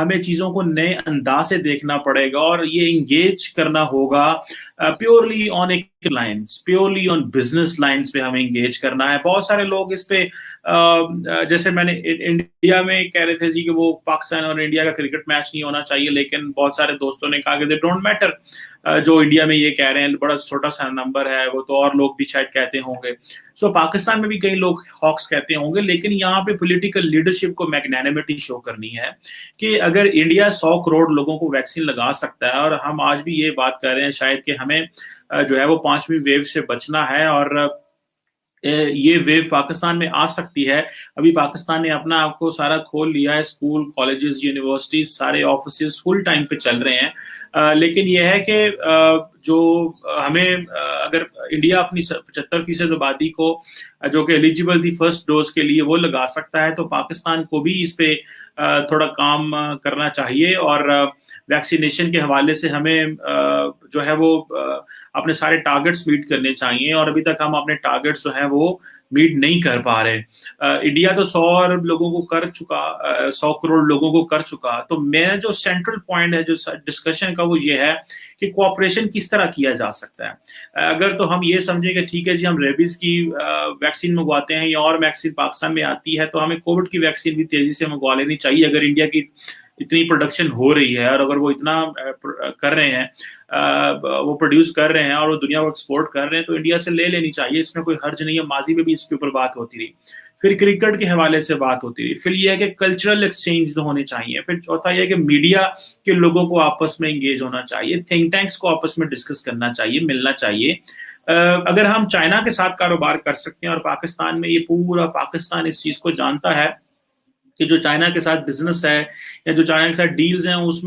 ہمیں چیزوں کو نئے انداز سے دیکھنا پڑے گا اور یہ انگیج کرنا ہوگا purely on economic lines, purely on business lines پہ ہمیں انگیج کرنا ہے. بہت سارے لوگ اس پہ جیسے میں نے انڈیا میں کہہ رہے تھے جی کہ وہ پاکستان اور انڈیا کا کرکٹ میچ نہیں ہونا چاہیے، لیکن بہت سارے دوستوں نے کہا کہ دے ڈونٹ میٹر. جو انڈیا میں یہ کہہ رہے ہیں بڑا چھوٹا سا نمبر ہے، وہ تو اور لوگ بھی شاید کہتے ہوں گے. سو پاکستان میں بھی کئی لوگ ہاکس کہتے ہوں گے، لیکن یہاں پہ پولیٹیکل لیڈرشپ کو میگنینیمٹی شو کرنی ہے کہ اگر انڈیا 100 کروڑ لوگوں کو ویکسین لگا سکتا ہے، اور ہم آج بھی یہ بات کر رہے ہیں شاید کہ ہمیں جو ہے وہ 5ویں ویو سے بچنا ہے، اور یہ ویو پاکستان میں آ سکتی ہے. ابھی پاکستان نے اپنا آپ کو سارا کھول لیا ہے، اسکول، کالجز، یونیورسٹیز، سارے آفیسز فل ٹائم پہ چل رہے ہیں. لیکن یہ ہے کہ جو ہمیں اگر انڈیا اپنی 75% آبادی کو جو کہ ایلیجیبل تھی فرسٹ ڈوز کے لیے وہ لگا سکتا ہے، تو پاکستان کو بھی اس پہ تھوڑا کام کرنا چاہیے. اور ویکسینیشن کے حوالے سے ہمیں جو ہے وہ اپنے سارے ٹارگٹس میٹ کرنے چاہیے، اور ابھی تک ہم اپنے ٹارگٹس جو ہیں وہ میٹ نہیں کر پا رہے. انڈیا تو 100 ارب لوگوں کو کر چکا، 100 کروڑ لوگوں کو کر چکا. تو میرا جو سینٹرل پوائنٹ ہے جو ڈسکشن کا وہ یہ ہے کہ کوآپریشن کس طرح کیا جا سکتا ہے. اگر تو ہم یہ سمجھیں کہ ٹھیک ہے جی ہم ریبیز کی ویکسین منگواتے ہیں یا اور ویکسین پاکستان میں آتی ہے تو ہمیں کووڈ کی ویکسین بھی تیزی سے منگوا لینی چاہیے. اگر انڈیا کی اتنی پروڈکشن ہو رہی ہے اور اگر وہ اتنا کر رہے ہیں، وہ پروڈیوس کر رہے ہیں اور وہ دنیا کو ایکسپورٹ کر رہے ہیں، تو انڈیا سے لے لینی چاہیے. اس میں کوئی حرج نہیں ہے. ماضی میں بھی اس کے اوپر بات ہوتی رہی، پھر کرکٹ کے حوالے سے بات ہوتی رہی، پھر یہ ہے کہ کلچرل ایکسچینج ہونے چاہیے، پھر چوتھا یہ ہے کہ میڈیا کے لوگوں کو آپس میں انگیج ہونا چاہیے، تھنک ٹینکس کو آپس میں ڈسکس کرنا چاہیے، ملنا چاہیے. اگر ہم چائنا کے ساتھ کاروبار کر سکتے ہیں، اور پاکستان میں یہ پورا پاکستان اس چیز کو جانتا ہے کہ جو چائنا کے ساتھ بزنس ہے یا جو چائنا کے ساتھ ڈیلز ہیں اس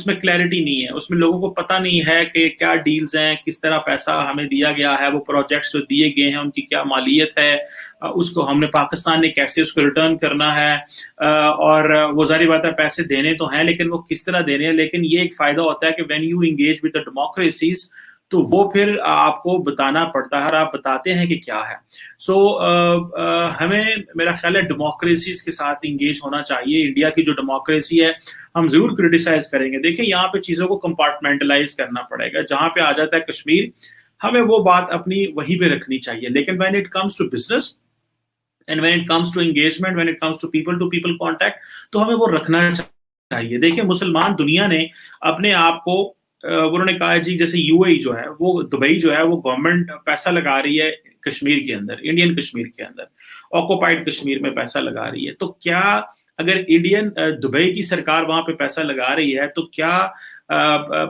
میں کلیئرٹی نہیں ہے، اس میں لوگوں کو پتہ نہیں ہے کہ کیا ڈیلز ہیں، کس طرح پیسہ ہمیں دیا گیا ہے، وہ پروجیکٹس جو دیے گئے ہیں ان کی کیا مالیت ہے، اس کو ہم نے پاکستان نے کیسے اس کو ریٹرن کرنا ہے. اور وہ ظاہری بات ہے پیسے دینے تو ہیں لیکن وہ کس طرح دینے ہیں. لیکن یہ ایک فائدہ ہوتا ہے کہ when you engage with the democracies تو وہ پھر آپ کو بتانا پڑتا ہے اور آپ بتاتے ہیں کہ کیا ہے. سو ہمیں میرا خیال ہے ڈیموکریسیز کے ساتھ انگیج ہونا چاہیے. انڈیا کی جو ڈیموکریسی ہے ہم ضرور کرٹیسائز کریں گے. دیکھیں یہاں پہ چیزوں کو کمپارٹمنٹلائز کرنا پڑے گا. جہاں پہ آ جاتا ہے کشمیر ہمیں وہ بات اپنی وہیں پہ رکھنی چاہیے. لیکن when it comes to business and when it comes to engagement, when it comes to people contact تو ہمیں وہ رکھنا چاہیے. دیکھیں مسلمان دنیا نے اپنے آپ کو انہوں نے کہا جی جیسے یو اے جو ہے وہ دبئی جو ہے وہ گورنمنٹ پیسہ لگا رہی ہے کشمیر کے اندر، انڈین کشمیر کے اندر، آکوپائڈ کشمیر میں پیسہ لگا رہی ہے. تو کیا اگر انڈین دبئی کی سرکار وہاں پہ پیسہ لگا رہی ہے تو کیا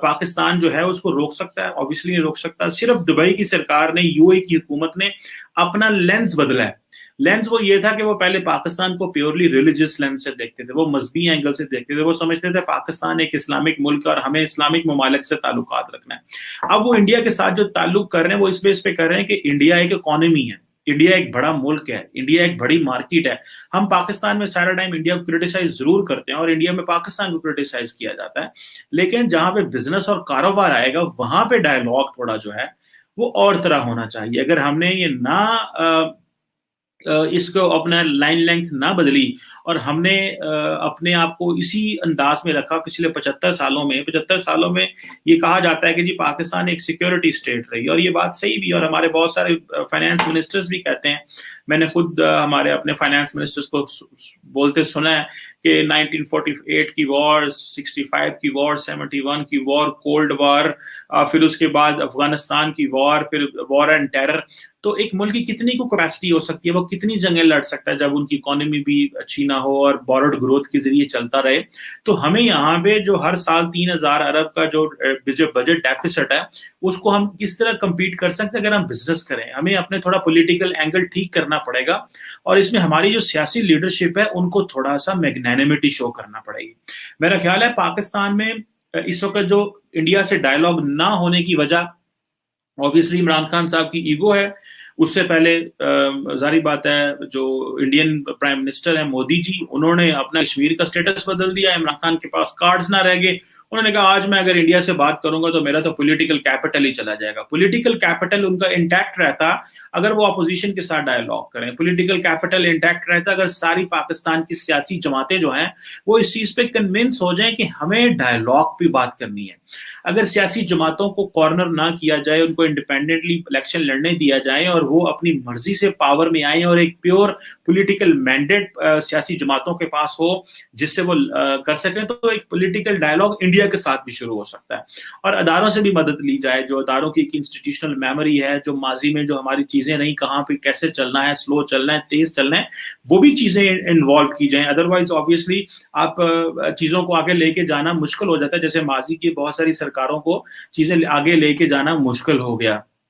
پاکستان جو ہے اس کو روک سکتا ہے؟ اوبیسلی نہیں روک سکتا. صرف دبئی کی سرکار نے، یو اے کی حکومت نے اپنا لینس بدلا ہے. لینس وہ یہ تھا کہ وہ پہلے پاکستان کو پیورلی ریلیجس لینس سے دیکھتے تھے، وہ مذہبی اینگل سے دیکھتے تھے، وہ سمجھتے تھے پاکستان ایک اسلامک ملک ہے اور ہمیں اسلامک ممالک سے تعلقات رکھنا ہے. اب وہ انڈیا کے ساتھ جو تعلق کر رہے ہیں وہ اس بیس پہ کر رہے ہیں کہ انڈیا ایک اکانومی ہے، انڈیا ایک بڑا ملک ہے، انڈیا ایک بڑی مارکیٹ ہے. ہم پاکستان میں سارا ٹائم انڈیا کو کرٹیسائز ضرور کرتے ہیں اور انڈیا میں پاکستان کو کرٹیسائز کیا جاتا ہے، لیکن جہاں پہ بزنس اور کاروبار آئے گا وہاں پہ ڈائلاگ تھوڑا جو ہے وہ اور طرح ہونا چاہیے. اگر ہم نے یہ نہ اس کو اپنا لائن لینتھ نہ بدلی اور ہم نے اپنے آپ کو اسی انداز میں رکھا پچھلے 75 سالوں میں یہ کہا جاتا ہے کہ جی پاکستان ایک سیکیورٹی اسٹیٹ رہی، اور یہ بات صحیح بھی، اور ہمارے بہت سارے فائنانس منسٹرز بھی کہتے ہیں. میں نے خود ہمارے اپنے فائنانس منسٹرز کو بولتے سنا ہے کہ 1948 کی وار، 65 کی وار، 71 کی وار، کولڈ وار، پھر اس کے بعد افغانستان کی وار، پھر وار اینڈ ٹیرر. تو ایک ملک کی کتنی کو کیپیسٹی ہو سکتی ہے، وہ کتنی جنگیں لڑ سکتا ہے جب ان کی اکانومی بھی اچھی نہ ہو اور بورڈ گروتھ کے ذریعے چلتا رہے. تو ہمیں یہاں پہ جو ہر سال 3000 ارب کا جو بجٹ ڈیفیسٹ ہے اس کو ہم کس طرح کمپیٹ کر سکتے ہیں اگر ہم بزنس کریں. ہمیں اپنے تھوڑا پولیٹیکل اینگل ٹھیک کرنا پڑے گا، اور اس میں ہماری جو سیاسی لیڈرشپ ہے ان کو تھوڑا سا میگنینیمٹی شو کرنا پڑے گی. میرا خیال ہے پاکستان میں اس وقت جو انڈیا سے ڈائلاگ نہ ہونے کی وجہ اوبیسلی عمران خان صاحب کی ایگو ہے. اس سے پہلے ظاہری بات ہے جو انڈین پرائم منسٹر ہیں مودی جی، انہوں نے اپنا کشمیر کا سٹیٹس بدل دیا. عمران خان کے پاس کارڈز نہ رہ گئے، انہوں نے کہا آج میں اگر انڈیا سے بات کروں گا تو میرا تو پولیٹیکل کیپٹل ہی چلا جائے گا. پولیٹیکل کیپٹل ان کا انٹیکٹ رہتا اگر وہ اپوزیشن کے ساتھ ڈائلاگ کریں. پولیٹیکل کیپٹل انٹیکٹ رہتا اگر ساری پاکستان کی سیاسی جماعتیں جو ہیں وہ اس چیز پہ کنونس ہو جائیں کہ ہمیں ڈائلاگ پہ بات کرنی ہے. اگر سیاسی جماعتوں کو کارنر نہ کیا جائے, ان کو انڈیپینڈنٹلی الیکشن لڑنے دیا جائے اور وہ اپنی مرضی سے پاور میں آئیں اور ایک پیور پولیٹیکل مینڈیٹ سیاسی جماعتوں کے پاس ہو جس سے وہ کر سکیں, تو ایک پولیٹیکل ڈائلاگ انڈیا کے ساتھ بھی شروع ہو سکتا ہے. اور اداروں سے بھی مدد لی جائے, جو اداروں کی انسٹیٹیوشنل میموری ہے, جو ماضی میں جو ہماری چیزیں نہیں, کہاں پہ کیسے چلنا ہے, سلو چلنا ہے, تیز چلنا ہے, وہ بھی چیزیں انوالو کی جائیں. ادروائز آبویسلی آپ چیزوں کو آگے لے کے جانا مشکل ہو جاتا ہے, جیسے ماضی کی بہت ساری سرکاروں کو چیزیں آگے لے کے جانا مشکل ہو گیا.